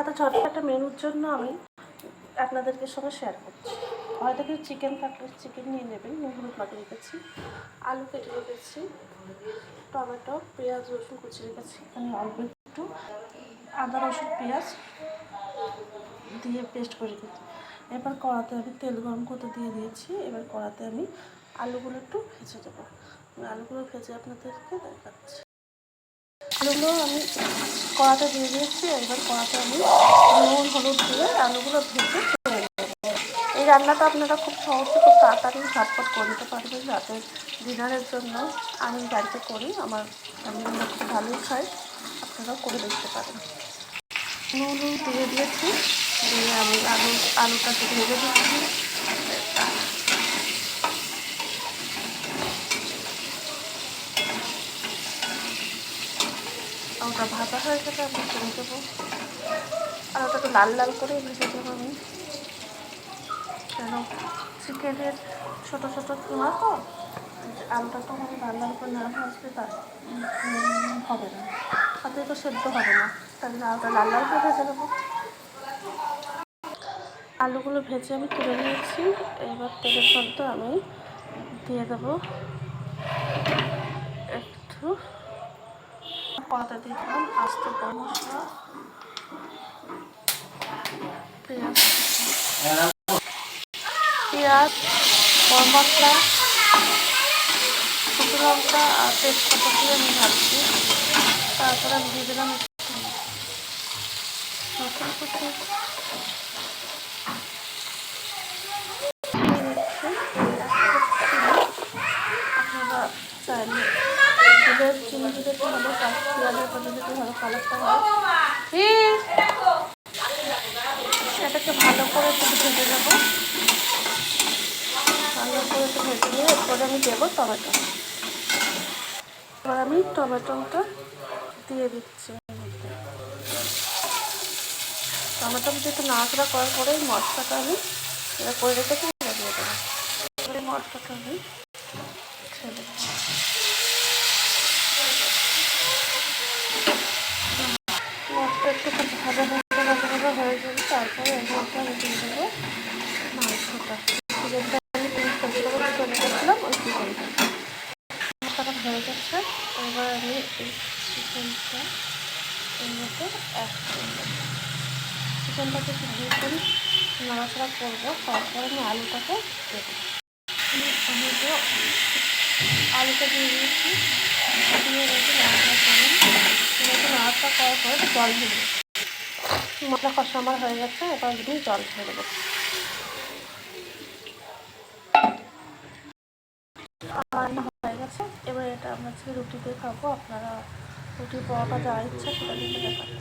এত ঝটপট একটা মেনুর জন্য আমি আপনাদেরকে সঙ্গে শেয়ার করছি। হয়তো কিছু চিকেন থাকলে চিকেন নিয়ে নেবেন, হলুদ মাখিয়ে রেখেছি, আলু কেটে রেখেছি, টমেটো, পেঁয়াজ, রসুন কুচি রেখেছি। এখানে অল্প একটু আদা রসুন পেঁয়াজ দিয়ে পেস্ট করে রেখেছি। এবার কড়াতে আমি তেল গরম করতে দিয়ে দিয়েছি। এবার কড়াতে আমি আলুগুলো একটু ভেজে দেবো। আলুগুলো ভেজে আপনাদেরকে দেখাচ্ছি। আলুগুলো আমি কড়াতে দিয়ে দিয়েছি। এবার কড়াতে আমি নুন হলুদ দিয়ে আলুগুলো ভেজে তুলে নেব। এই রান্নাটা আপনারা খুব সহজে খুব তাড়াতাড়ি ঝটপট করে নিতে পারবেন। রাতে ডিনারের জন্য আমি বাড়িতে করি, আমার ফ্যামিলিরা খুব ভালোই খায়, আপনারাও করে দেখতে পারেন। নুন দিয়ে দিয়েছি, দিয়ে আমি আলুটাকে ভেজে দিচ্ছি। আলুটা ভাজা হয়ে গেলে আমি তুলে দেবো। আলুটা একটু লাল লাল করে ভেজে দেবো আমি, কেন চিকেনের ছোটো ছোটো কিমা তো আলুটা তো আমি লাল লাল করে না ভাজলে তা হবে না, তাতে তো সেদ্ধ হবে না, তাই জন্য আলুটা লাল লাল করে ভেজে দেবো। আলুগুলো ভেজে আমি তুলে নিয়েছি। এবার তেলের মধ্যে আমি দিয়ে দেবো একটু কড়াতে দিয়ে দিলাম আস্ত গরম মশলা, পেঁয়াজ, গরম মশলা, শুকনো লঙ্কা আর তেজপাতা দিয়ে আমি ভাজছি। তারপরে আমি দিয়ে দিলাম রসুন কুচি, আপনারা চাইলে দুধের চিনি দিলে ভালো, পেঁয়াজের পদ্ধতিতে ভালো কালারটা হয়। এটাকে ভালো করে একটু ভেজে নেবো। ভালো করে একটু ভেজে নিয়ে এরপরে আমি দেবো টমেটো। এবার আমি টমেটোটা দিয়ে দিচ্ছি। টমেটো দিয়ে একটু নাড়াচাড়া করার পরে মশলাটা আমি এটা করে রেখেছি দিয়ে দেবো। মশলাটা আমি ছেড়ে দেবো। মশলা একটু ভাজা ভাজা হয়ে যাবে, তারপরে এর মধ্যে আমি দিয়ে দেবো মাংসটা। চিকেনটা আমি 3 কেজি করে চিকেন রেখেছিলাম, ওই চিকেনটা মশলাটা হয়ে গেছে। এবার আমি এই চিকেনটা এর মধ্যে অ্যাড করে দেবো। চিকেনটাকে একটু ভালো করে নাড়াচাড়া করবো, তারপরে আমি আলুটাকে দেবো। আমি আলুটা দিয়ে দিয়েছি, দিয়ে রেখে নাড়াচাড়া করুন। নাড়াচাড়া করার পরে জল দিয়ে দেবো। মশলা কষা আমার হয়ে গেছে, এবার আমি জল ঢেলে দেবো। রান্না হয়ে গেছে। এবার এটা আমরা রুটি দিয়ে খাবো। আপনারা রুটি পরোটা যা ইচ্ছা সেটা দিতে পারেন।